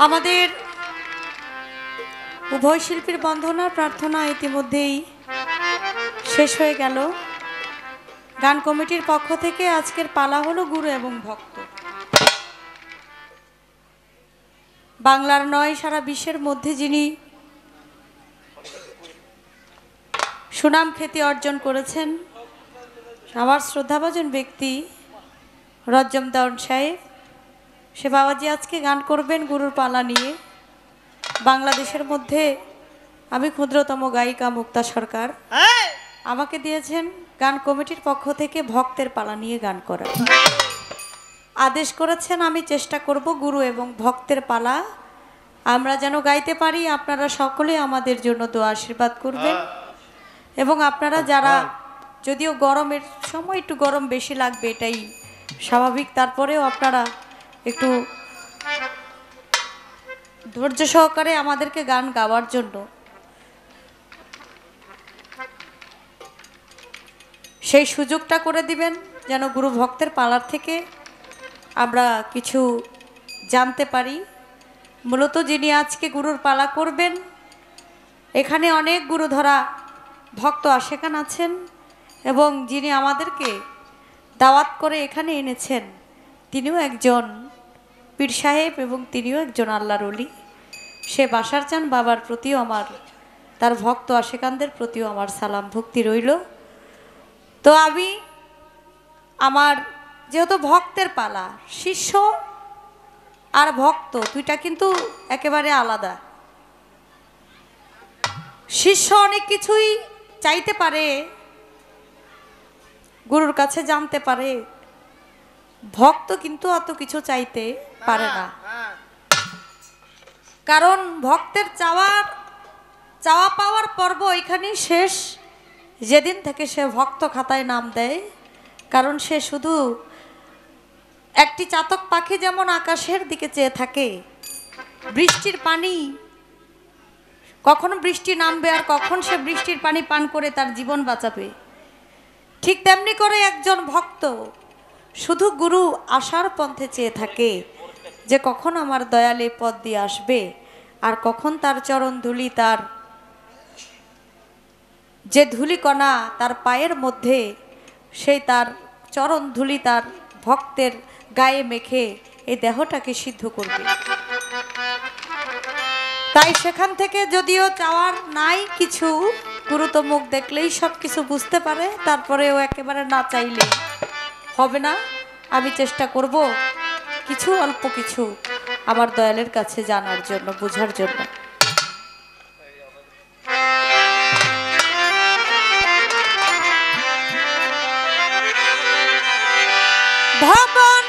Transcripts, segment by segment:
আমাদের উভয় শিল্পীর বন্দনা প্রার্থনা ইতিমধ্যেই শেষ হয়ে গেল। গান কমিটির পক্ষ থেকে আজকের পালা হলো গুরু এবং ভক্ত। বাংলার নয়, সারা বিশ্বের মধ্যে যিনি সুনাম খ্যাতি অর্জন করেছেন, আমার শ্রদ্ধাভাজন ব্যক্তি রজ্জম দাউন সাহেব, সে বাবাজি আজকে গান করবেন গুরুর পালা নিয়ে। বাংলাদেশের মধ্যে আমি ক্ষুদ্রতম গায়িকা মুক্তা সরকার, আমাকে দিয়েছেন গান কমিটির পক্ষ থেকে ভক্তের পালা নিয়ে গান করার আদেশ করেছেন। আমি চেষ্টা করব গুরু এবং ভক্তের পালা আমরা যেন গাইতে পারি। আপনারা সকলে আমাদের জন্য দোয়া আশীর্বাদ করবেন এবং আপনারা যারা, যদিও গরমের সময় একটু গরম বেশি লাগবে এটাই স্বাভাবিক, তারপরেও আপনারা একটু ধৈর্য সহকারে আমাদেরকে গান গাওয়ার জন্য সেই সুযোগটা করে দিবেন, যেন গুরু ভক্তের পালার থেকে আমরা কিছু জানতে পারি। মূলত যিনি আজকে গুরুর পালা করবেন, এখানে অনেক গুরুধরা ভক্ত আশেকান আছেন এবং যিনি আমাদেরকে দাওয়াত করে এখানে এনেছেন তিনিও একজন পীর সাহেব এবং তিনিও একজন আল্লাহর ওলি। সে বাসার চান বাবার প্রতিও আমার, তার ভক্ত আশেকানদের প্রতিও আমার সালাম ভক্তি রইল। তো আমি আমার যেহেতু ভক্তের পালা, শিষ্য আর ভক্ত দুইটা কিন্তু একেবারে আলাদা। শিষ্য অনেক কিছুই চাইতে পারে, গুরুর কাছে জানতে পারে, ভক্ত কিন্তু অত কিছু চাইতে পারে না। কারণ ভক্তের চাওয়া পাওয়ার পর্ব এখানেই শেষ, যেদিন থেকে সে ভক্ত খাতায় নাম দেয়। কারণ সে শুধু একটি চাতক পাখি যেমন আকাশের দিকে চেয়ে থাকে, বৃষ্টির পানি কখন বৃষ্টি নামবে আর কখন সে বৃষ্টির পানি পান করে তার জীবন বাঁচাবে, ঠিক তেমনি করে একজন ভক্ত শুধু গুরু আসার পন্থে চেয়ে থাকে যে কখন আমার দয়ালে পথ দিয়ে আসবে আর কখন তার চরণ ধুলি, তার যে ধুলিকণা তার পায়ের মধ্যে, সেই তার চরণ ধুলি তার ভক্তের গায়ে মেখে এই দেহটাকে সিদ্ধ করবে। তাই সেখান থেকে যদিও চাওয়ার নাই কিছু, গুরু তো মুখ দেখলেই সব কিছু বুঝতে পারে, তারপরেও একেবারে না চাইলে হবে না। আমি চেষ্টা করব কিছু অল্প কিছু আমার দয়ালের কাছে জানার জন্য, বোঝার জন্য।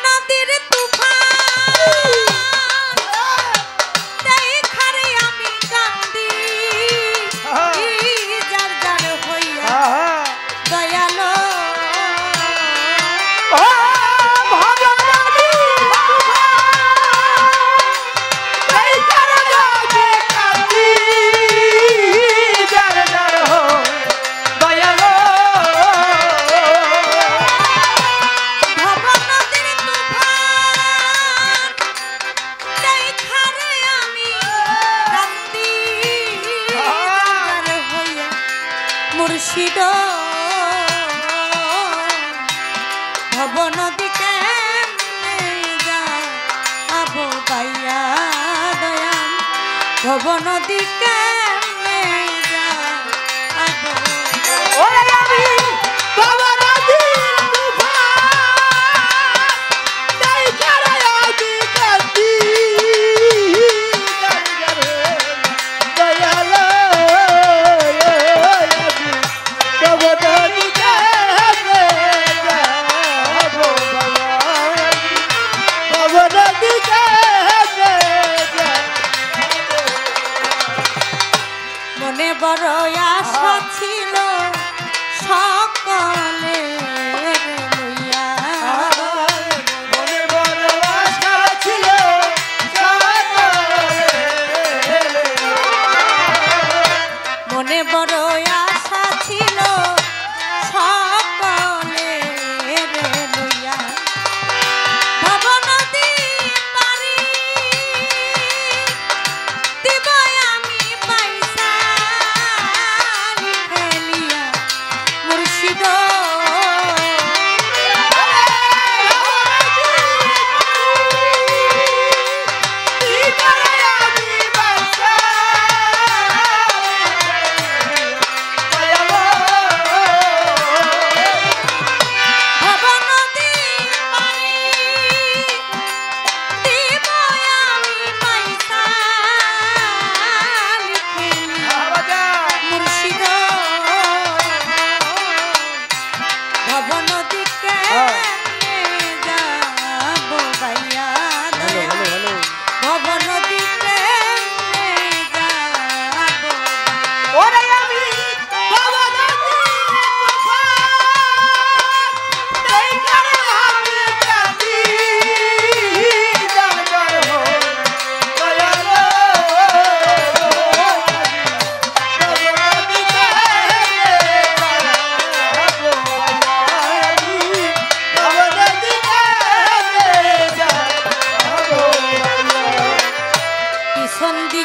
নদীর মুর্শিদ ভব নদীকে যাবো বাইয়া দয়াল, ভব নদীকে মনে বড় আশা ছিল সকলে লইয়া, মনে বড় আশা ছিল মনে বড় আশা ছিল সকলে লইয়া, ভব নদী পারি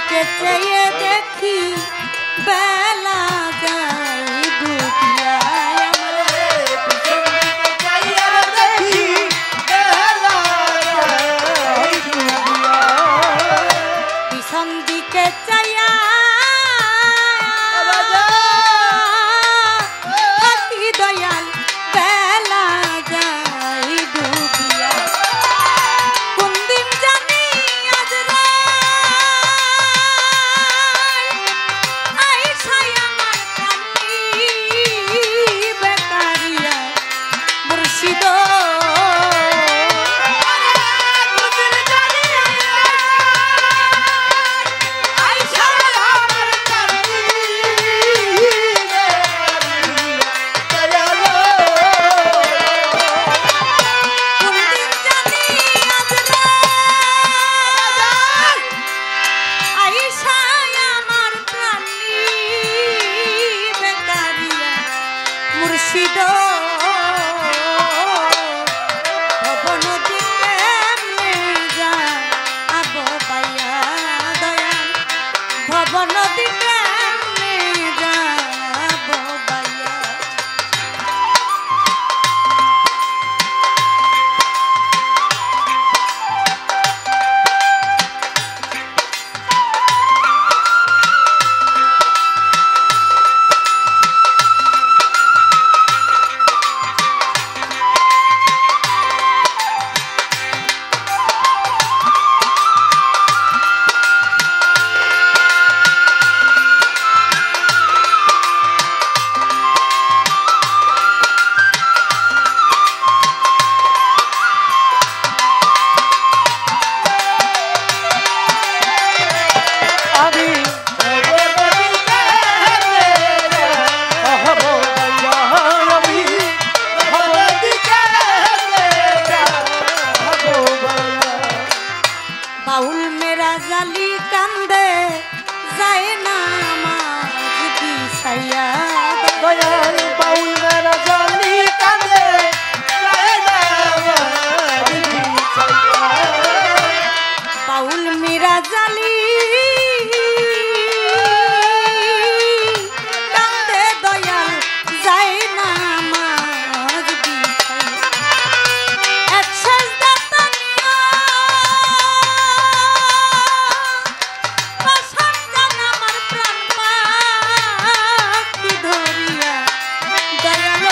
দিকে চেয়ে দেখি বেলা যায় ডুবিয়া পিছন দিকে চাইয়া থাকি দয়াল বেলা যায় ডুবিয়া কোন দিন জানি আজ আইসাই আমার কান্দি বেকারিয়া মুর্শিদ মুর্শিদ ভবন দিকে যা আব পাইয়া দয়াল ভবন দিকে যা আব পাইয়া বাউল মেরা জালি কান্দে যায় না মাঝ বিছাইয়া দয়াল বাউল মেরা জালি কান্দে যায় না মাঝ বিছাইয়া বাউল মেরা জালি কান্দে দয়াল যায় না মাঝ বিছাইয়া এক সেজদা তানিয়া আমার প্রাণ পাখি ধরিয়া দয়াল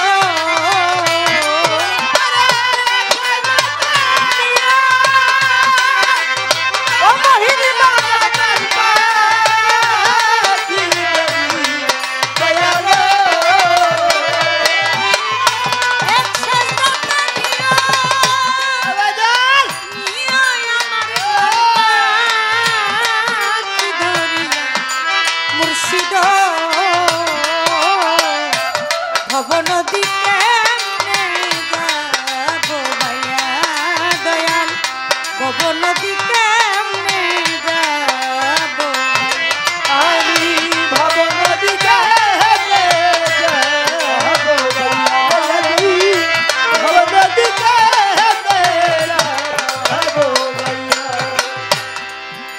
মুর্শিদ ভবন দিকে যাব ভাইয়া দয়াল ভবন দিকে যাব আমি ভবন দিকে যাব আমি ভবন দিকে যাব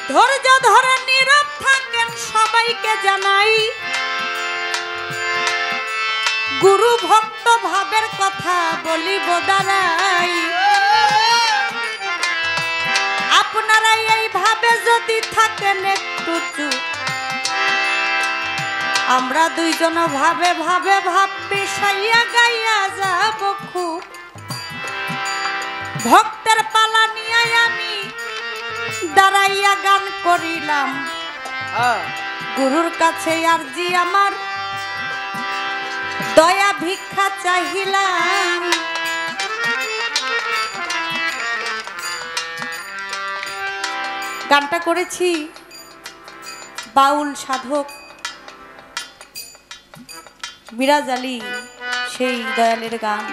ধৈর্য ধরে নীরব থাকেন সবাইকে জানাই গুরু ভক্ত ভাবের কথা বলিব দাঁড়াই আপনারা এই ভাবে যদি থাকেন একটু চুপ আমরা দুইজন ভাবে ভাবে ভাব মিশাইয়া গাইয়া যাব খুব ভক্তের পালা নিয়ে আমি দাঁড়াইয়া গান করিলাম গুরুর কাছে আরজি আমার দয়া ভিক্ষা চাহিলাম গানটা করেছি বাউল সাধক মিরাজ আলী সেই দয়ালের গান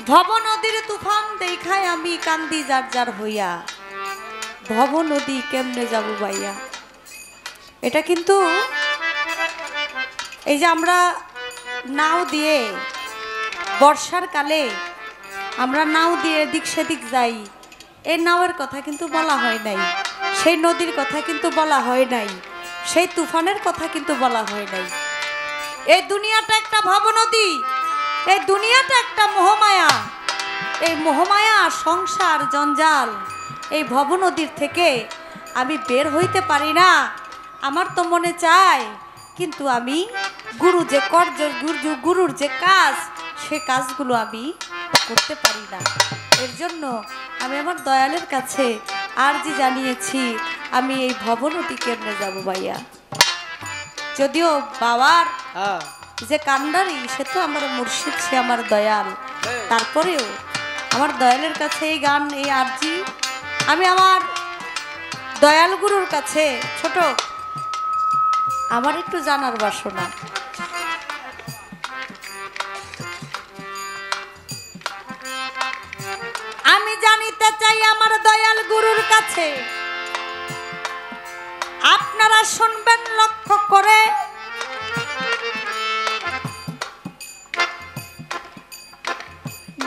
ভব নদীর তুফান দেখায় আমি কান্দি যার যার হইয়া ভব নদী কেমনে যাব ভাইয়া এটা কিন্তু এই যে আমরা নাও দিয়ে বর্ষার কালে আমরা নাও দিয়ে এদিক সেদিক যাই, এই নাওয়ের কথা কিন্তু বলা হয় নাই, সেই নদীর কথা কিন্তু বলা হয় নাই, সেই তুফানের কথা কিন্তু বলা হয় নাই। এই দুনিয়াটা একটা ভবনদী, এই দুনিয়াটা একটা মোহমায়া, এই মোহমায়া সংসার জঞ্জাল, এই ভবনদীর থেকে আমি বের হইতে পারি না। আমার তো মনে চায়, কিন্তু আমি গুরু যে গুরুর যে কাজ, সে কাজগুলো আমি করতে পারি না। এর জন্য আমি আমার দয়ালের কাছে আরজি জানিয়েছি, আমি এই ভবনদী কেমনে যাব ভাইয়া। যদিও বাবার যে কান্ডারি, সে তো আমার মুর্শিদ, সে আমার দয়াল, তারপরেও আমার দয়ালের কাছে এই গান, এই আরজি আমি আমার দয়াল গুরুর কাছে। ছোট আমার একটু জানার বাসনা, আমি জানিতে চাই আমার দয়াল গুরুর কাছে, আপনারা শুনবেন লক্ষ্য করে।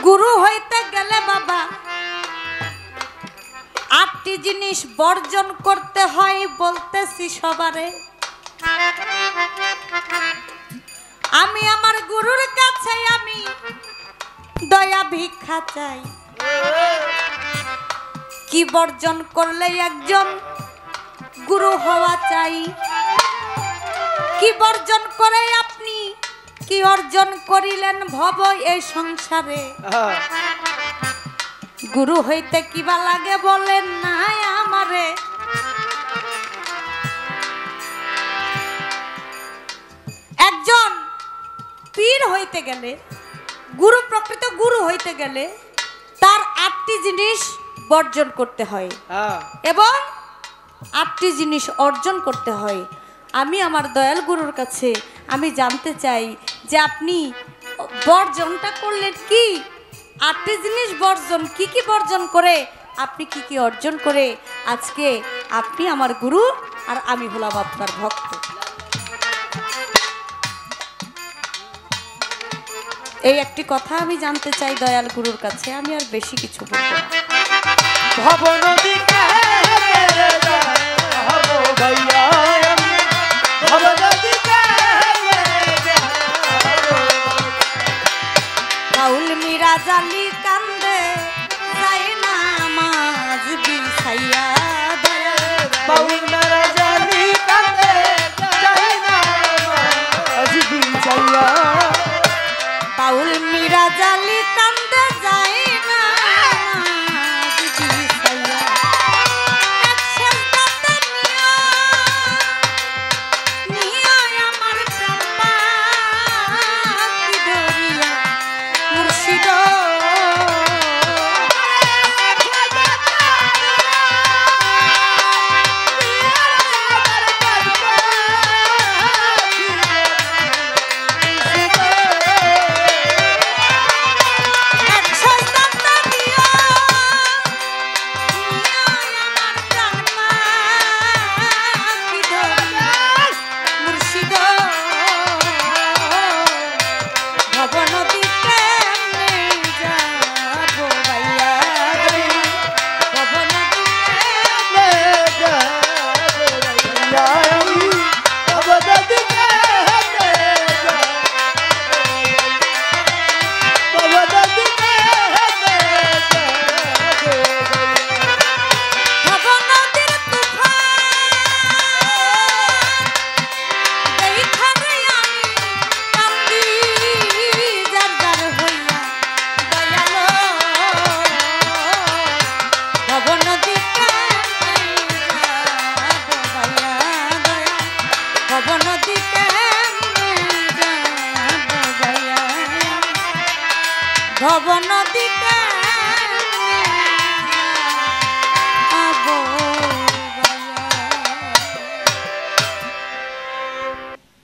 গুরু হইতে গেলে বাবা 8টি জিনিস বর্জন করতে হয়, বলতেছি সবারে। আমি আমার গুরুর কাছে আমি দয়া ভিক্ষা চাই। কি বর্জন করলে একজন গুরু হওয়া চাই, কি বর্জন করে আপনি কি অর্জন করিলেন ভব এই সংসারে। গুরু হইতে কিবা লাগে বলেন না আমারে। একজন পীর হইতে গেলে, গুরু প্রকৃত গুরু হইতে গেলে তার 8টি জিনিস বর্জন করতে হয় এবং 8টি জিনিস অর্জন করতে হয়। আমি আমার দয়াল গুরুর কাছে আমি জানতে চাই যে আপনি বর্জনটা করলেন কি, 8টি জিনিস বর্জন, কি কি বর্জন করে আপনি কি কি অর্জন করে আজকে আপনি আমার গুরু আর আমি হলাম আপনার ভক্ত। এই একটি কথা আমি জানতে চাই দয়াল গুরুর কাছে, আমি আর বেশি কিছু বলবো না। ভবনদী বাউল মীরা জালি কান্দে যাই না মাঝ বিছাইয়া, বাউল মীরা জালি কান্দে যাই না মাঝ বিছাইয়া, বাউল মীরা জালি কান্দে যাই না মাঝ বিছাইয়া। নিয়া আমার কাপা কি ধরিয়া মুর্শিদ,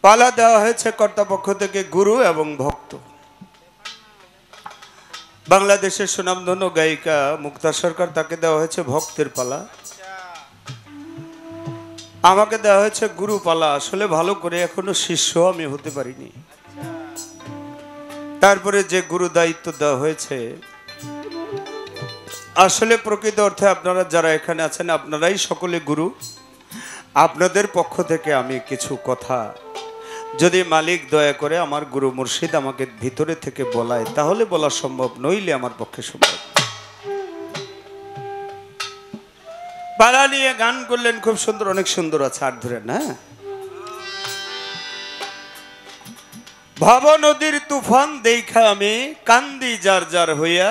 পালা দেওয়া হয়েছে কর্তৃপক্ষ থেকে গুরু এবং ভক্ত। বাংলাদেশের সুনামধন্য গায়িকা মুক্তা সরকার, তাকে দেওয়া হয়েছে ভক্তের পালা, আমাকে দেওয়া হয়েছে গুরু পালা। আসলে ভালো করে এখনো শিষ্য আমি হতে পারিনি, তারপরে যে গুরু দায়িত্ব দেওয়া হয়েছে আসলে প্রকৃত অর্থে আপনারা যারা এখানে আছেন আপনারাই সকলে গুরু। আপনাদের পক্ষ থেকে আমি কিছু কথা যদি মালিক দয়া করে আমার গুরু মুর্শিদ আমাকে ভিতরে থেকে বলায় তাহলে বলা সম্ভব, নইলে আমার পক্ষে সম্ভব। পালা নিয়ে গান করলেন খুব সুন্দর, অনেক সুন্দর আছে, আর ধরে না। ভব নদীর তুফান দেখা আমি কান্দি যার যার হইয়া,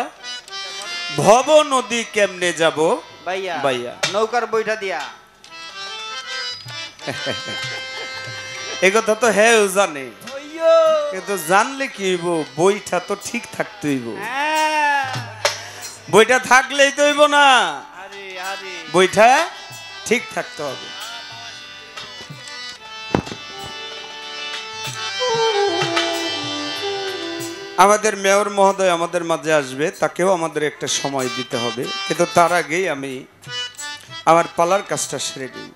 ভব নদী কেমনে যাব ভাইয়া ভাইয়া। নৌকার বইটা দিয়া এ কথা তো হ্যাঁ জানে, ওইয়ো কিন্তু জানলে কি হইব, বইটা তো ঠিক থাকতে হইব। হ্যাঁ বইটা থাকলেই তো হইব না, আরে আরে বইটা ঠিক থাকতে হবে। আমাদের মেয়র মহোদয় আমাদের মাঝে আসবে, তাকেও আমাদের একটা সময় দিতে হবে, কিন্তু তার আগেই আমি আমার পালার কাজটা সেরে দিই।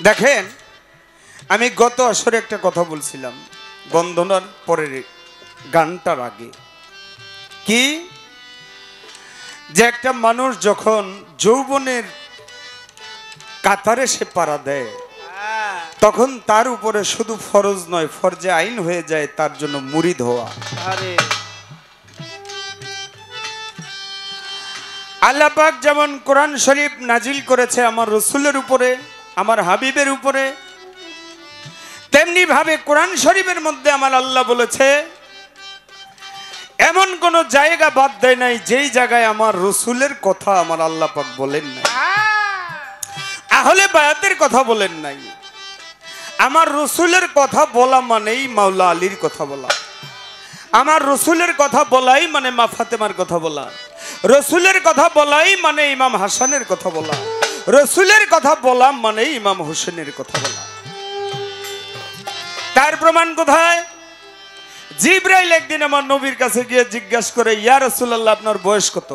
দেখেন, আমি গত আসরে একটা কথা বলছিলাম বন্দনার পরের গানটার আগে, কি যে একটা মানুষ যখন যৌবনের কাতারে সে পাড়া দেয় তখন তার উপরে শুধু ফরজ নয়, ফরজে আইন হয়ে যায় তার জন্য মুরিদ হওয়া। আরে আল্লাহ পাক যেমন কোরআন শরীফ নাজিল করেছে আমার রসুলের উপরে, আমার হাবিবের উপরে, তেমনি ভাবে কোরআন শরীফের মধ্যে আমার আল্লাহ বলেছে এমন কোন জায়গা বাদ দেয় নাই যেই জায়গায় আমার রসুলের কথা আমার আল্লাহ পাক বলেন নাই, আহলে বায়াতের কথা বলেন নাই। আমার রসুলের কথা বলা মানেই মাওলা আলীর কথা বলা, আমার রসুলের কথা বলাই মানে মা ফাতেমার কথা বলা, রসুলের কথা বলাই মানে ইমাম হাসানের কথা বলা, রসুলের কথা বলা মানে ইমাম হোসেনের কথা বলা। তার প্রমাণ কোথায়? জিবরাইল একদিন আমার নবীর কাছে গিয়ে জিজ্ঞাসা করে, ইয়া রাসূলুল্লাহ আপনার বয়স কত?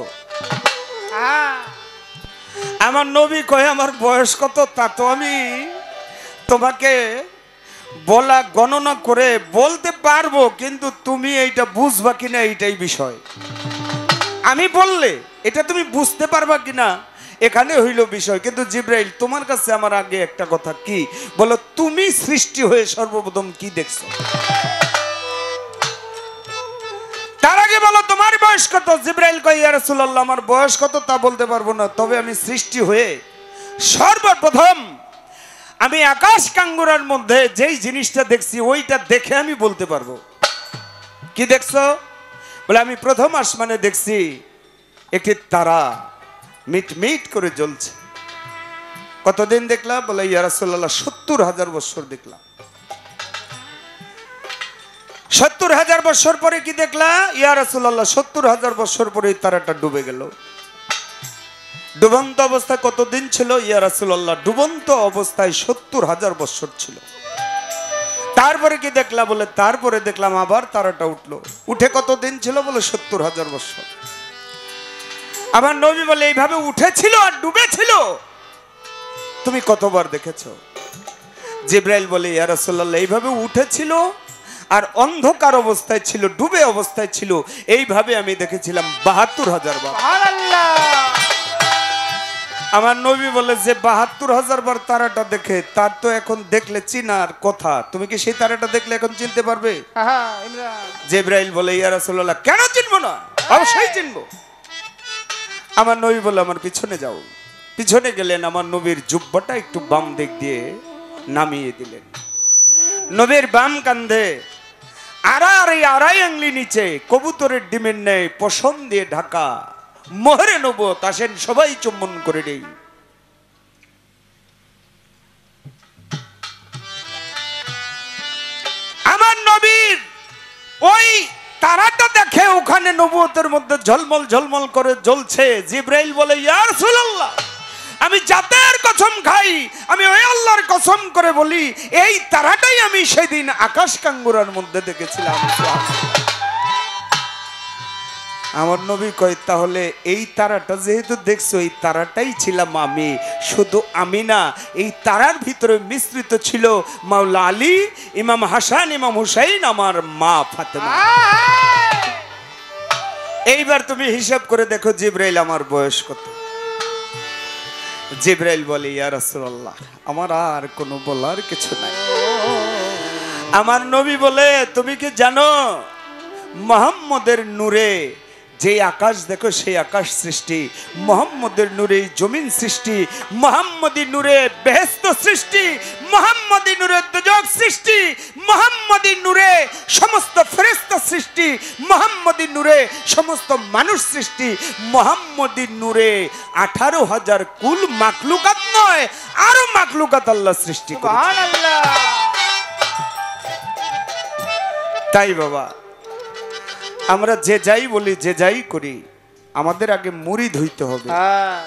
আমার নবী কয় আমার বয়স কত তা তো আমি তোমাকে বলা গণনা করে বলতে পারবো, কিন্তু তুমি এইটা বুঝবা কিনা এইটাই বিষয়। আমি বললে এটা তুমি বুঝতে পারবা কিনা এখানে হইল বিষয়। কিন্তু জিবরাইল তোমার কাছে আমার আগে একটা কথা, কি বলো, তুমি সৃষ্টি হয়ে সর্বপ্রথম কি দেখছো? তার আগে বলো তোমার বয়স কত? জিবরাইল কয় ইয়া রাসূলুল্লাহ আমার বয়স কত তা বলতে পারবো না, তবে আমি সৃষ্টি হয়ে সর্বপ্রথম আমি আকাশ কাঙ্গুরার মধ্যে যেই জিনিসটা দেখছি ওইটা দেখে আমি বলতে পারবো। কি দেখছো? বলে আমি প্রথম আসমানে দেখছি একটি তারা মিট মিট করে জ্বলছে। কতদিন দেখলাম? বলে ইয়া রাসূলুল্লাহ ৭০,০০০ বছর দেখলাম। ৭০,০০০ বছর পরে কি দেখলা? ইয়া রাসূলুল্লাহ ৭০,০০০ বছর পরে তারাটা ডুবে গেল। ডুবন্ত অবস্থায় কতদিন ছিল? ইয়া রাসূলুল্লাহ ডুবন্ত অবস্থায় ৭০,০০০ বছর ছিল। তারপরে কি দেখলা? বলে তারপরে দেখলাম আবার তারাটা উঠলো। উঠে কতদিন ছিল? বলে ৭০,০০০ বছর। আমার নবী বলে এইভাবে উঠেছিল আর ডুবেছিল তুমি কতবার দেখেছো? জিবরাইল বলে ইয়া রাসূলুল্লাহ এইভাবে উঠেছিল আর অন্ধকার অবস্থায় ছিল, ডুবে অবস্থায় ছিল, এইভাবে আমি দেখেছিলাম ৭২,০০০ বার। সুবহানাল্লাহ। আমার নবী বলে যে ৭২,০০০ বার তারাটা দেখে তার তো এখন দেখলে চিনার কথা, তুমি কি সেই তারাটা দেখলে এখন চিনতে পারবে? হ্যাঁ ইমরান। জিবরাইল বলে ইয়া রাসূলুল্লাহ কেন চিনবো না, অবশ্যই চিনবো। আমার নবী বলে আমার পিছনে যাও। পিছনে গেলেন, আমার নবীর জুব্বাটা একটু বাম দিক দিয়ে নামিয়ে দিলেন। নবীর বাম কান্ধে আড়াই আঙ্গুলি নিচে কবুতরের ডিমের ন্যায় পশম দিয়ে ঢাকা মোহরে নবুয়ত। আসেন সবাই চুম্বন করে নেই। আমার নবীর ওই তারাটা দেখে ওখানে নবুয়তের মধ্যে ঝলমল ঝলমল করে জ্বলছে। জিবরাইল বলে ইয়া রাসূলুল্লাহ আমি জাতের কসম খাই, আমি ওই আল্লাহর কসম করে বলি এই তারাটাই আমি সেদিন আকাশ কাঙ্গুরার মধ্যে দেখেছিলাম। আমার নবী কয় তাহলে এই তারাটা যেহেতু দেখছো, এই তারাটাই ছিলাম আমি। শুধু আমি না, এই তারার ভিতরে মিশ্রিত ছিল মাওলা আলী, ইমাম হাসান, ইমাম হুসাইন, আমার মা ফাতেমা। এইবার তুমি হিসাব করে দেখো জিব্রাইল আমার বয়স কত। জিব্রাইল বলে, ইয়া রাসূলুল্লাহ, আমার আর কোনো বলার কিছু নাই। আমার নবী বলে, তুমি কি জানো মুহাম্মদের নূরে যে আকাশ দেখো সেই আকাশ সৃষ্টি, মুহাম্মদের নূরে জমিন সৃষ্টি, মুহাম্মদী নূরে বেহেশত সৃষ্টি, মুহাম্মদী নূরে দোজখ সৃষ্টি, মুহাম্মদী নূরে সমস্ত ফেরেশতা সৃষ্টি, মুহাম্মদী নূরে সমস্ত মানুষ সৃষ্টি, মুহাম্মদী নূরে 18,000 কুল মাখলুকাত নয় আরো মাখলুকাত আল্লাহ সৃষ্টি করেছেন। সুবহানাল্লাহ। তাই বাবা, আমরা যে যাই বলি, যে যাই করি, আমাদের আগে মুরিদ হইতে হবে। হ্যাঁ,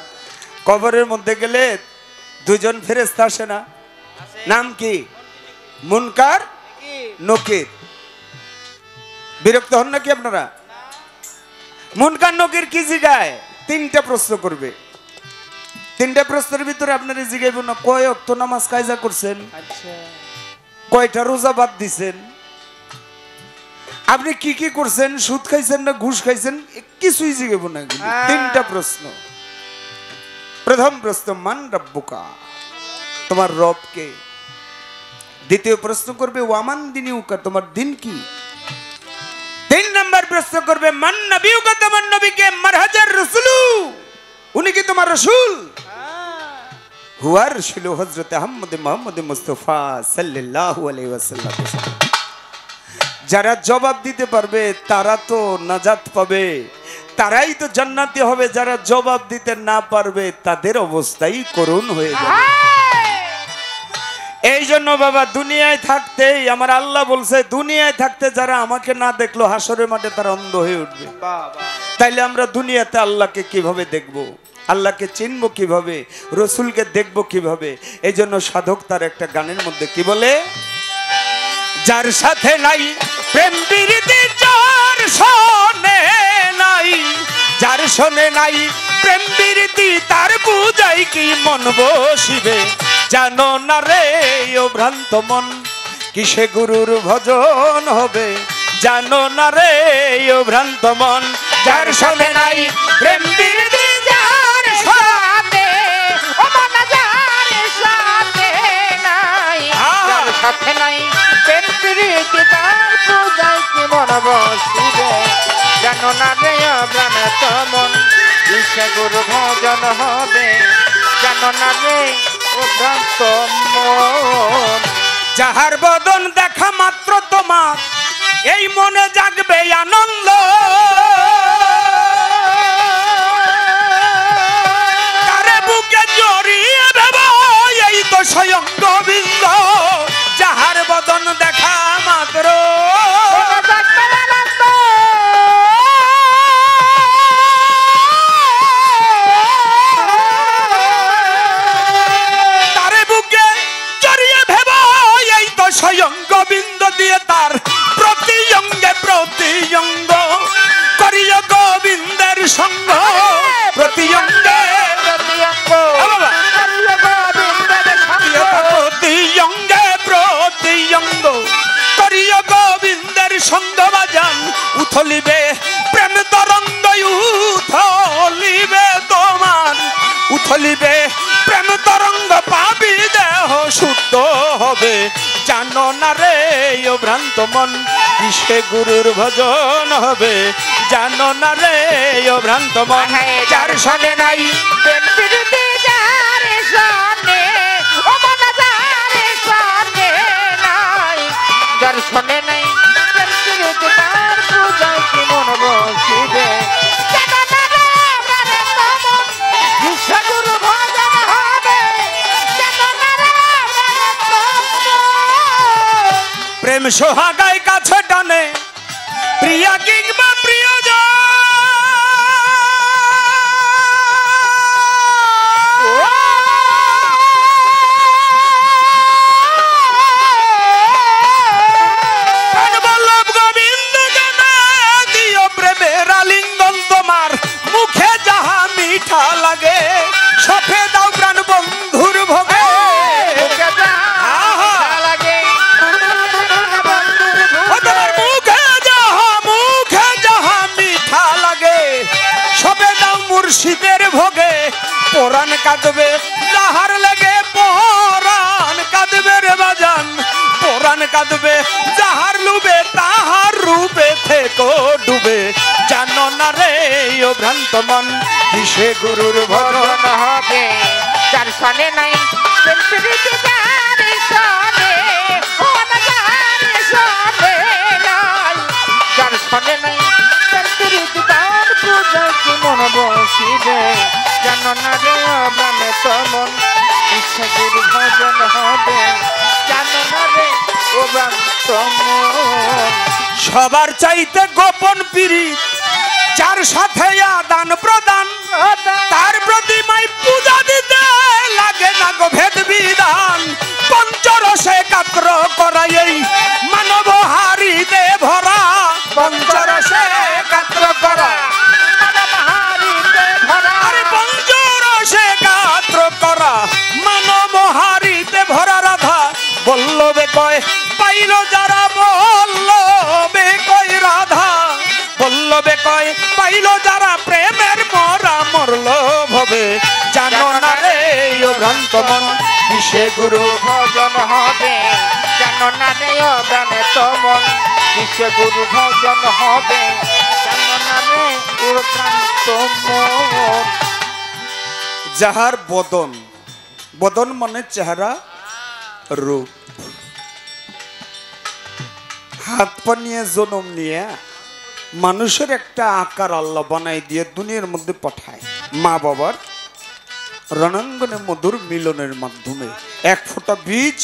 কবরের মধ্যে গেলে দুজন ফেরেশতা আসে না? নাম কি? মুনকার, কি? নকির। বিরক্ত হন নাকি আপনারা? মুনকার নকির কি জিগায়? 3টা প্রশ্ন করবে। 3টা প্রশ্নের ভিতরে আপনারা জিগাইব না কয় ওয়াক্ত নামাজ কায়জা করছেন, আচ্ছা, কয়টা রোজা বাদ দিছেন, আপনি কি কি করছেন, সুদ খাইছেন না ঘুষ খাইছেন, কিছুই জিগাইব না। 3টা প্রশ্ন। প্রথম প্রশ্ন, মান রাব্বুকা, তোমার রব কে? দ্বিতীয় প্রশ্ন করবে, ওয়ামান দিনিউকা, তোমার দিন কি? 3 নম্বর প্রশ্ন করবে, মান নবিউকা, তোমার নবী কে? মারহাজার রাসূলু, উনি কি তোমার রাসূল? হুয়ার রাসূলু হযরত আহমদ মুহাম্মদ মুস্তাফা সাল্লাল্লাহু আলাইহি ওয়াসাল্লাম। যারা জবাব দিতে পারবে তারা তো নাজাত পাবে, তারাই তো জান্নাতি হবে। যারা জবাব দিতে না পারবে তাদের অবস্থাই করুণ হয়ে যাবে। এই জন্য বাবা, দুনিয়ায় থাকতেই আমার আল্লাহ বলছে, দুনিয়ায় থাকতে যারা আমাকে না দেখলো হাসরের মাঠে তারা অন্ধ হয়ে উঠবে। বাহ বাহ। তাইলে আমরা দুনিয়াতে আল্লাহকে কিভাবে দেখব, আল্লাহকে চিনবো কিভাবে, রসুলকে দেখবো কিভাবে? এই জন্য সাধক তার একটা গানের মধ্যে কি বলে, যার সাথে নাই প্রেম প্রীতি, যার শোনে নাই, যার শোনে নাই প্রেম প্রীতি, তার বুঝাই কি মন বসিবে? জানো না রে ও ভ্রান্ত মন, কিসে গুরুর ভজন হবে? জানো না রে ও ভ্রান্ত মন, যার শোনে নাই প্রেম প্রীতি, যার সাথে ও মনা যার সাথে নাই, যার সাথে নাই প্রেম প্রীতি, তার পূজায় কি মন বসিবে? জানো না রে অভ্রান্ত মন, কিসে গুরু ভজন হবে? জানো না রে অভ্রান্ত মন। যাহার বদন দেখা মাত্র তোমার এই মনে জাগবে আনন্দ, তারে বুকে জড়িয়ে দেব এই তো স্বয়ং গোবিন্দ। যাহার বদন দেখা মাত্র তারে বুকে জড়িয়ে ভেব এই তো স্বয়ং গোবিন্দ, দিয়ে তার প্রতি অঙ্গে প্রতি অঙ্গ করিও গোবিন্দের সঙ্গ, প্রতি অঙ্গে প্রতি অঙ্গে প্রতি অঙ্গ করিও গোবিন্দের সঙ্গ। বাজান উথলিবে প্রেম তরঙ্গ, উথলিবে তোমার, উথলিবে প্রেম তরঙ্গ, পাবি দেহ শুদ্ধ হবে। জানো না রে ও ভ্রান্ত মন, কিসে গুরুর ভজন হবে? জানো না রে ও ভ্রান্ত মন, যার শোনে নাই প্রেম প্রীতি, যার শোনে, ও মনা যার শোনে নাই, যার শোনে নাই প্রেম প্রীতি, তার পূজায় কি মন বসিবে? জানো না রে অভ্রান্ত মন, কিসে গুরু ভজন হবে? জানো না রে অভ্রান্ত মন। প্রেম সোহাগায় কাছে টানে, প্রিয়া কিংবা প্রিয়জন, বল্লভ গোবিন্দ জানে দিও প্রেমের আলিঙ্গন, তোমার মুখে যাহা মিঠা লাগে সফে দাও প্রাণ বন্ধুর ভোগে। তোমার মুখে যাহা মিঠা লাগে মুর্শিদের ভোগে পরাণ কাঁদবে যাহার লেগে পরাণ কাঁদবে রে বাজান পরাণ কাঁদবে যাহার লুবে তাহার রূপে থেকো ডুবে জানো না রে ও ভ্রান্ত মন কিসে গুরুর ভজন ভজন হবে যার সনে নাই প্রেম প্রীতি যার সনে মন যার সনে নাই যার সনে নাই প্রেম প্রীতি তার পূজায় কি মন বসিবে জানো না রে প্রাণে তো মন ইচ্ছা গুরু ভজন হবে জানো না রে ও ভ্রান্ত মন সবার চাইতে গোপন পীড়িত যার সাথে আদান প্রদান তার প্রতিমায় পূজা দিতে লাগে না গো ভেদ বিধান পঞ্চরসে কাত্র করাই এই মানব হারিতে ভরা পঞ্চরসে কাত্র করা আরে পঞ্চরসে কাত্র করা মানব হারিতে ভরা রাধা বল্লবে কয় পাইল যারা বল্লবে কয় রাধা বল্লবে কয় পাইল যারা প্রেমের মরা মরল ভবে জানো না রে ও ভ্রান্ত মন কিসে গুরু ভজন হবে জানো না রে ও প্রাণে তো মন কিসে গুরু ভজন হবে জানো না রে ও প্রান্ত মন যাহার বদন বদন মানে চেহারা রূপ হাত পা নিয়ে জনম নিয়ে মানুষের একটা আকার আল্লাহ বানাই দিয়ে দুনিয়ার মধ্যে পাঠায় মা বাবার রণাঙ্গনে মধুর মিলনের মাধ্যমে এক ফোঁটা বীজ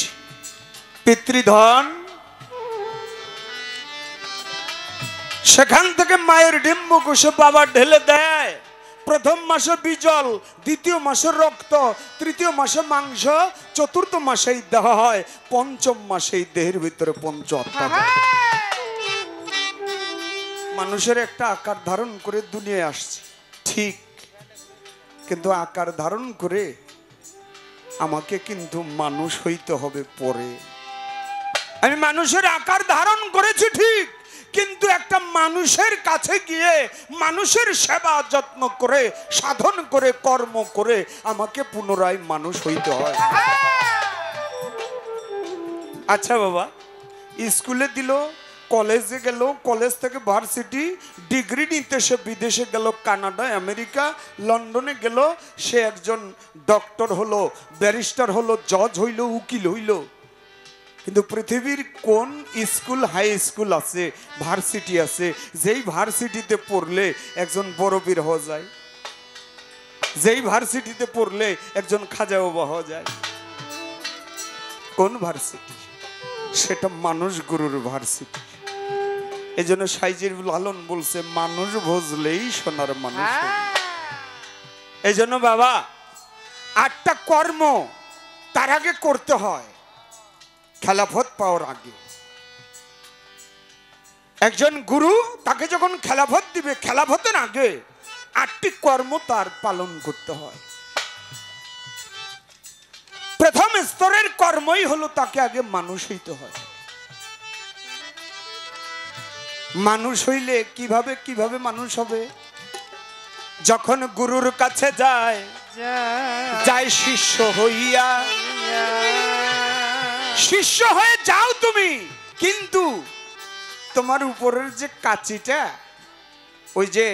পিতৃধন সেখান থেকে মায়ের ডিম্ব কোষে বাবা ঢেলে দেয় প্রথম মাসে বিজল দ্বিতীয় মাসে রক্ত তৃতীয় মাসে মাংস চতুর্থ মাসেই দেহ হয় পঞ্চম মাসেই দেহের ভিতরে পঞ্চ আত্মা মানুষের একটা আকার ধারণ করে দুনিয়ায় আসছে ঠিক কিন্তু আকার ধারণ করে আমাকে কিন্তু মানুষ হইতে হবে পরে আমি মানুষের আকার ধারণ করেছি ঠিক কিন্তু একটা মানুষের কাছে গিয়ে মানুষের সেবা যত্ন করে সাধন করে কর্ম করে আমাকে পুনরায় মানুষ হইতে হয় আচ্ছা বাবা স্কুলে দিল কলেজে গেল কলেজ থেকে ভার্সিটি ডিগ্রি নিতে সে বিদেশে গেল কানাডা আমেরিকা লন্ডনে গেল সে একজন ডক্টর হলো ব্যারিস্টার হলো জজ হইল উকিল হইল কিন্তু পৃথিবীর কোন স্কুল হাই স্কুল আছে ভার্সিটি আছে যেই ভার্সিটিতে পড়লে একজন বড় বীর হওয়া যায় যেই ভার্সিটিতে পড়লে একজন খাজা বাবা হওয়া যায় কোন ভার্সিটি সেটা মানুষ গুরুর ভার্সিটি এই জন্য সাইজির লালন বলছে মানুষ বুঝলেই সোনার মানুষ এই জন্য বাবা 8টা কর্ম তার আগে করতে হয় খেলাফত পাওয়ার আগে একজন গুরু তাকে যখন খেলাফত দিবে খেলাফতের আগে 8টি কর্ম তার পালন করতে হয় প্রথম স্তরের কর্মই হলো তাকে আগে মানুষ হইতে হয় মানুষ হইলে কিভাবে কিভাবে মানুষ হবে যখন গুরুর কাছে যায় যায় শিষ্য হইয়া শিষ্য হয়ে যাও তুমি কিন্তু তোমার উপরের যে কাঁচিটা ওই যে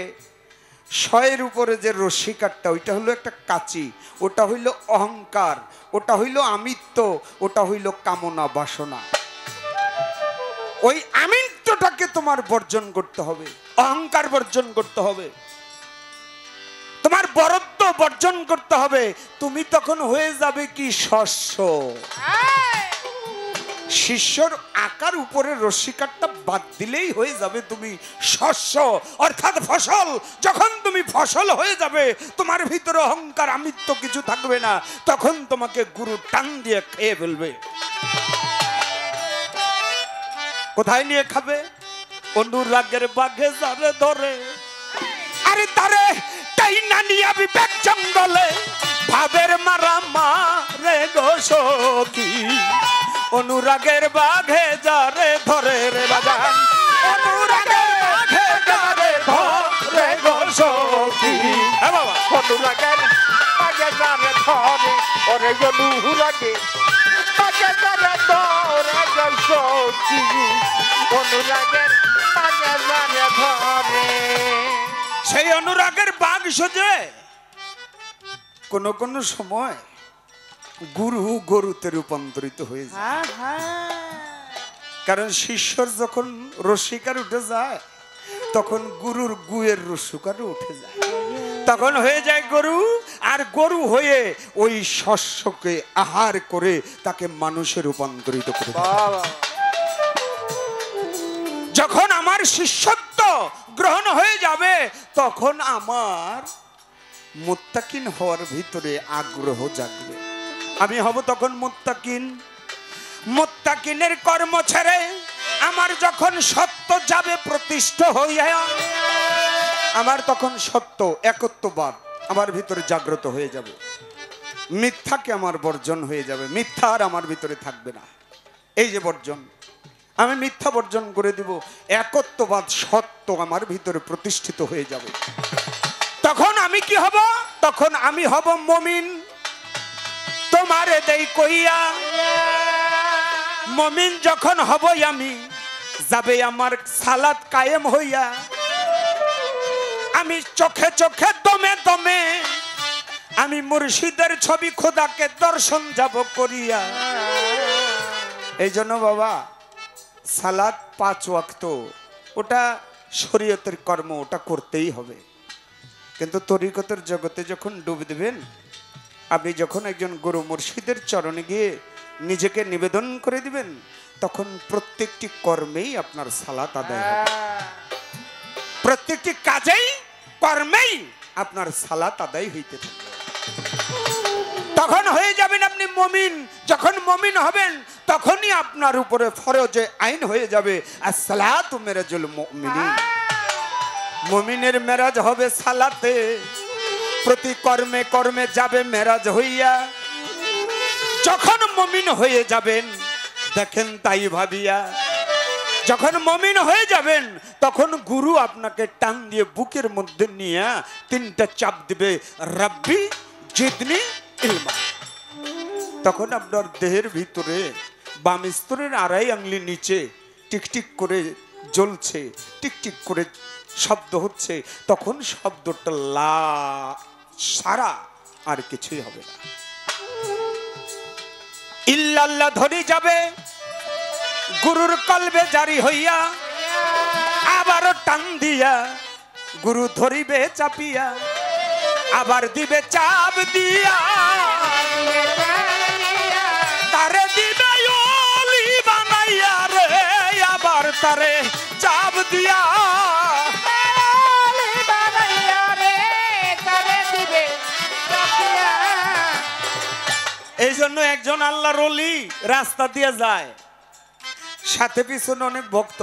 শয়ের উপরে যে রশ্মি কাঠটা ওইটা হলো একটা কাঁচি ওটা হইল অহংকার ওটা হইল আমিত্ব ওটা হইল কামনা বাসনা ওই আমিত্বটাকে তোমার বর্জন করতে হবে অহংকার বর্জন করতে হবে তোমার বরত্ব বর্জন করতে হবে তুমি তখন হয়ে যাবে কি শস্য শিষ্যর আকার উপরে রশ্মি কাঠটা বাদ দিলেই হয়ে যাবে তুমি শস্য অর্থাৎ ফসল যখন তুমি ফসল হয়ে যাবে তোমার ভিতরে অহংকার আমিত্ব কিছু থাকবে না তখন তোমাকে গুরু টান দিয়ে খেয়ে ফেলবে কোথায় নিয়ে খাবে অনুরাগের বাঘে যারে ধরে আরে তারে তাই না নিয়ে বিবেক জঙ্গলে ভাবের মারা মারে গো সখী অনুরাগের বাঘে যারে ধরে রে বাজান অনুরাগের বাঘে যারে ধরে গো সখী হ্যাঁ বাবা অনুরাগের মাঝে যারে ধরে ওরে অনুরাগে মাঝে যারে ধরে সত্যি অনুরাগের মাঝে যারে ধরে সেই অনুরাগের বাঘ সোজে কোন কোন সময় গুরু গরুতে রূপান্তরিত হয়ে যায়। কারণ শিষ্যর যখন রসিকার উঠে যায় তখন গুরুর গুয়ের রসিকারও উঠে যায়, তখন হয়ে যায় গরু। আর গরু হয়ে ওই শস্যকে আহার করে তাকে মানুষে রূপান্তরিত করে দেয়। যখন আমার শিষ্যত্ব গ্রহণ হয়ে যাবে তখন আমার মুত্তাকিন হওয়ার ভিতরে আগ্রহ জাগবে, আমি হব তখন মুত্তাকিন। মুত্তাকিনের কর্ম ছেড়ে আমার যখন সত্য যাবে প্রতিষ্ঠ হইয়া, আমার তখন সত্য একত্ববাদ আমার ভিতরে জাগ্রত হয়ে যাবে, মিথ্যাকে আমার বর্জন হয়ে যাবে, মিথ্যা আর আমার ভিতরে থাকবে না। এই যে বর্জন, আমি মিথ্যা বর্জন করে দিব, একত্ববাদ সত্য আমার ভিতরে প্রতিষ্ঠিত হয়ে যাবে। তখন আমি কি হব? তখন আমি হব মুমিন। তোমারে দেই কইয়া মুমিন যখন হবই আমি, যাবে আমার সালাত কায়েম হইয়া, আমি চোখে চোখে দমে দমে আমি মুর্শিদের ছবি খোদাকে দর্শন যাব করিয়া। এই জন্য বাবা সালাত 5 ওয়াক্ত ওটা শরীয়তের কর্ম, ওটা করতেই হবে। কিন্তু তরিকতের জগতে যখন ডুব দেবেন, আপনি যখন একজন গুরু মুর্শিদের চরণে গিয়ে নিজেকে নিবেদন করে দিবেন, তখন প্রত্যেকটি কর্মেই আপনার সালাত আদায় হবে, প্রত্যেকটি কাজেই কর্মেই আপনার সালাত আদায় হইতে থাকবে। তখন হয়ে যাবেন আপনি মুমিন। যখন মুমিন হবেন তখনই আপনার উপরে ফরজে আইন হয়ে যাবে আসসালাতু মিরাজুল মুমিনিন। মুমিনের মেরাজ হবে সালাতে, প্রতি কর্মে কর্মে যাবে মেরাজ হইয়া। যখন মুমিন হয়ে যাবেন দেখেন তাই ভাবিয়া, যখন মুমিন হয়ে যাবেন তখন গুরু আপনাকে টান দিয়ে বুকের মধ্যে নিয়ে 3টা চাপ দিবে, রাব্বি জিদনি ইলমা। তখন আপনার দেহের ভিতরে বাম স্তরের 2.5 আঙ্গুলি নিচে টিকটিক করে জ্বলছে, টিকটিক করে শব্দ হচ্ছে, তখন শব্দটা লা সারা আর কিছুই হবে না। ইল্লাল্লাহ ধরে যাবে গুরুর কলবে জারি হইয়া, আবারও টান দিয়া গুরু ধরিবে চাপিয়া, আবার দিবে চাপ দিয়া, তারে দিবে ওলি বানাইয়া রে, আবার তারে চাপ দিয়া এই জন্য একজন আল্লাহর ওলি রাস্তা দিয়ে যায়, সাথে পিছনে অনেক ভক্ত।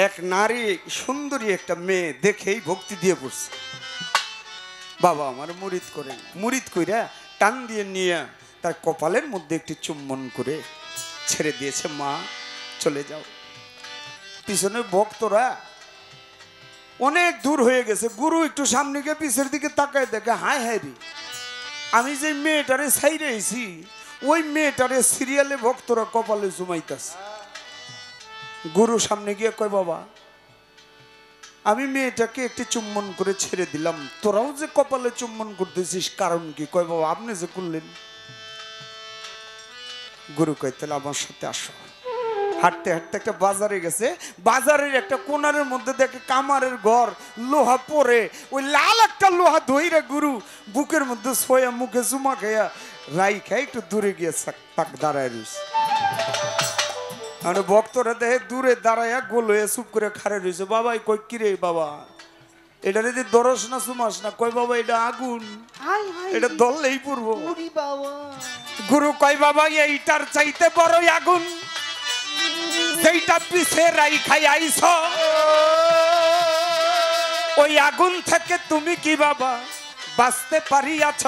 এক নারী সুন্দরী একটা মেয়ে দেখেই ভক্তি দিয়ে পড়ছে, বাবা আমার মুরিদ করেন। মুরিদ কইরা টান দিয়ে নিয়ে তার কপালের মধ্যে একটি চুম্বন করে ছেড়ে দিয়েছে, মা চলে যাও। পিছনে ভক্তরা অনেক দূর হয়ে গেছে, গুরু একটু সামনে গিয়ে পিছের দিকে তাকায় দেখে, হায় হায় রে, আমি যে মেয়েটারে ছাইরেছি ওই মেয়েটারে সিরিয়ালে ভক্তরা কপালে জুমাইতাছে। গুরু সামনে গিয়ে কয়, বাবা আমি মেয়েটাকে একটি চুম্বন করে ছেড়ে দিলাম, তোরাও যে কপালে চুম্বন করতেছিস কারণ কি? কয়, বাবা আপনি যে করলেন। গুরু কয়, তাহলে আমার সাথে আসো। হাঁটতে হাঁটতে একটা বাজারে গেছে, বাজারের একটা কোনারের মধ্যে দেখে কামারের ঘর, লোহা পরে, ওই লাল একটা লোহা ধইরা গুরু বুকের মধ্যে সোয়া মুখে চুমা খাইয়া রাই খাই একটু দূরে গিয়ে তাক দাঁড়ায় রয়েছে। ভক্তরা দেখে দূরে দাঁড়াইয়া গোল হয়ে চুপ করে খাড়ে রয়েছে। বাবাই কই, কিরে বাবা এটা যদি দরস না চুমাস না? কয়, বাবা এটা আগুন, এটা ধরলেই পড়বো। গুরু কয়, বাবা এইটার চাইতে বড়ই আগুন যেইটা পিছে রাই খাই আইছ, ওই আগুন থেকে তুমি কি বাবা বাঁচতে পারিয়াছ?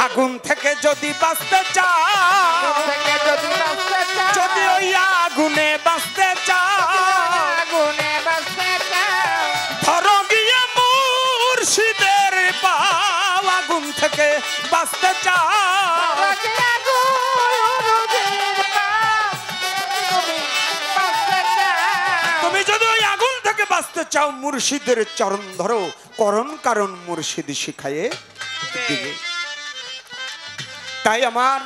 আগুন থেকে যদি বাঁচতে চাও, যদি ওই আগুনে বাঁচতে চাও, ধরো গিয়ে মুর্শিদের আগুন থেকে বাঁচতে চাও, তুমি যদি ওই আগুন থেকে বাঁচতে চাও, মুর্শিদের চরণ ধরো, করণ কারণ মুর্শিদ শিখায়ে দিবে। তাই আমার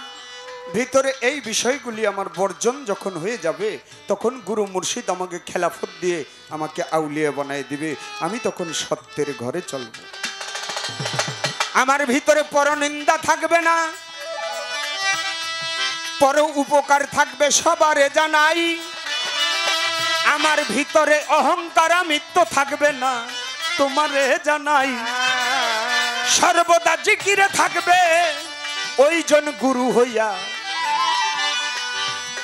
ভিতরে এই বিষয়গুলি আমার বর্জন যখন হয়ে যাবে, তখন গুরু মুর্শিদ আমাকে খেলাফত দিয়ে আমাকে আউলিয়া বানায় দিবে। আমি তখন সত্যের ঘরে চলব। আমার ভিতরে পরনিন্দা থাকবে না, পর উপকার থাকবে সবারে জানাই। আমার ভিতরে অহংকার আমিত্ব থাকবে না, তোমারে জানাই। সর্বদা জিকিরে থাকবে ওইজন গুরু হইয়া।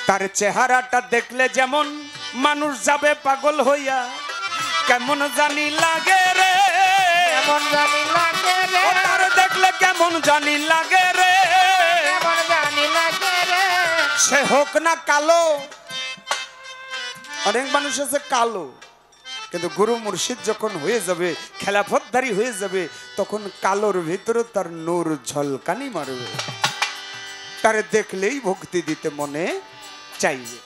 তার চেহারাটা দেখলে যেমন মানুষ যাবে পাগল হইয়া, কেমন জানি লাগে রে, কেমন জানি লাগে রে, তার দেখলে কেমন জানি লাগে রে, কেমন জানি লাগে রে। সে হোক না কালো, অনেক মানুষ আছে কালো, কিন্তু গুরু মুর্শিদ যখন হয়ে যাবে, খেলাফতধারী হয়ে যাবে, তখন কালোর ভিতরে তার নূর ঝলকানি মারবে, তার দেখলেই ভক্তি দিতে মনে চাইবে।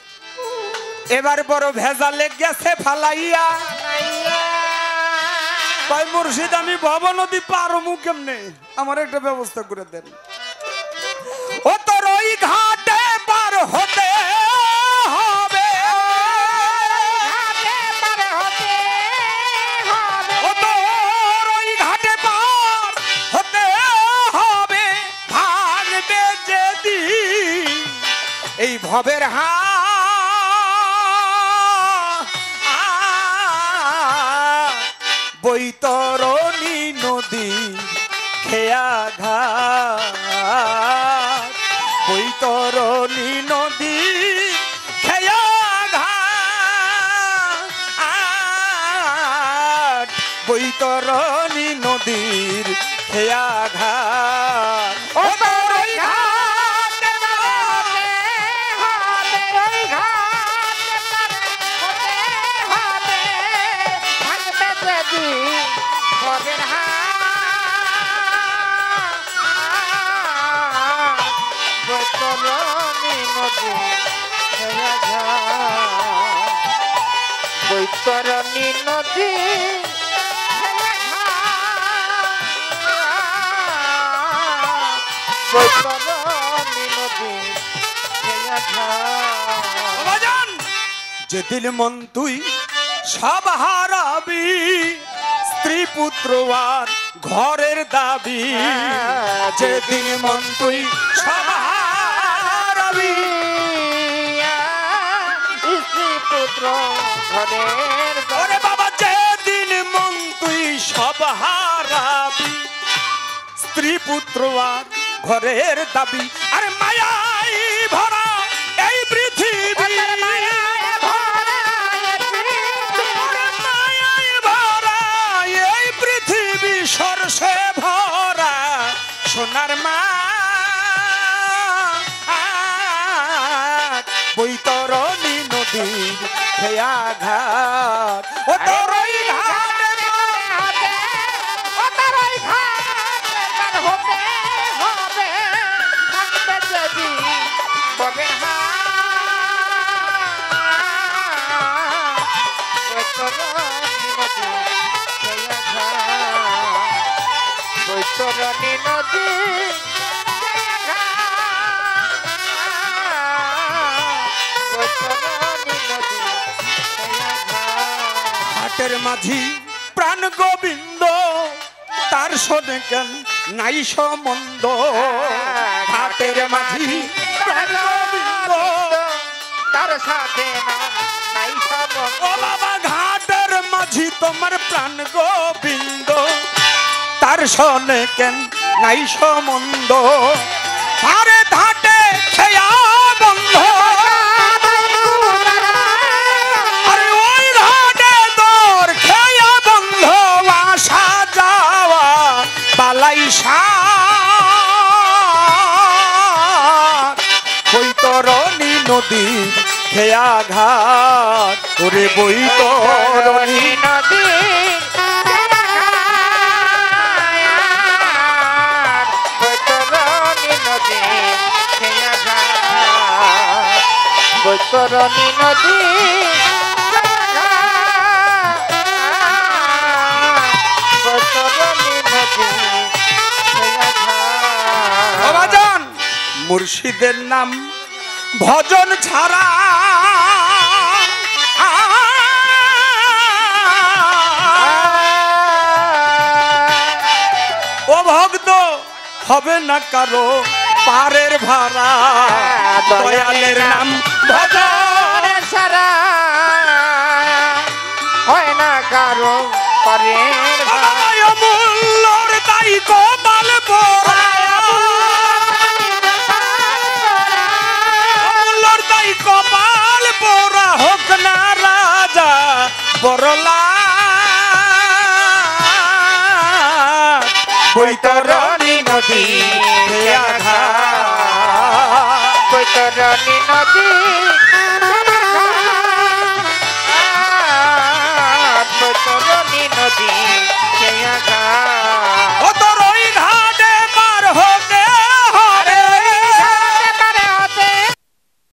এবার বড় ভেজালে গেছে ফালাইয়া, কয় মুর্শিদ আমি ভব নদী পারমু কেমনে, আমার একটা ব্যবস্থা করে দেন। ও তোর ওই ঘাটে পার হতে হবে, ও তোর ওই ঘাটে পার হতে হবে, ভাঙবে যেদিন এই ভবের বৈতরণী নদী খেয়া ঘাট, বৈতরণী নদী খেয়া ঘাট, বৈতরণী নদীর খেয়া ঘাট। ও তোর ওই ঘাটে বৈতরণী নদী বাজান, যেদিন মন তুই সব হারাবি, স্ত্রী পুত্র আর ঘরের দাবি, যেদিন মন তুই সব হারাবি, স্ত্রী পুত্র ঘরের ওরে বাবা, যেদিন মন তুই সব হারাবি, স্ত্রী পুত্র আর ঘরের দাবি, আরে মায়াই ভরা এই পৃথিবী, মায়াই ভরা এই পৃথিবী, সরষে ভরা সোনার মা, বৈতরণী নদীর খেয়া ঘাট। ও তোর ওই ঘাটে বৈতরণী নদী ঘাটের মাঝি প্রাণ গোবিন্দ, তার শোনে কেন নাই সম্বন্ধ, ঘাটের মাঝি প্রাণ গোবিন্দ, তার সাথে নাই সম্বন্ধ। ও বাবা, ঘাটের মাঝি তোমার প্রাণ গোবিন্দ, তার শোনে কেন নাই সম্বন্ধ, আরে ঘাটে খেয়া বন্ধ, আরে ওই ঘাটে তোর খেয়া বন্ধ, আসা যাওয়া বালাই বৈতরণী নদী খেয়া ঘাট, ওরে বৈতরণী নদী বৈতরণী নদী বৈতরণী নদী বাবাজান মুর্শিদের নাম ভজন ছাড়া ও ভক্ত হবে না কারো পারের ভাড়া দয়ালের নাম ভজন সারা হয় না কারো পারের অমূল্যর তাই কপাল পোড়া অমূল্যর তাই কপাল পোড়া হোক না রাজা বড়লা বৈতরণী নদী বৈতরণী নদী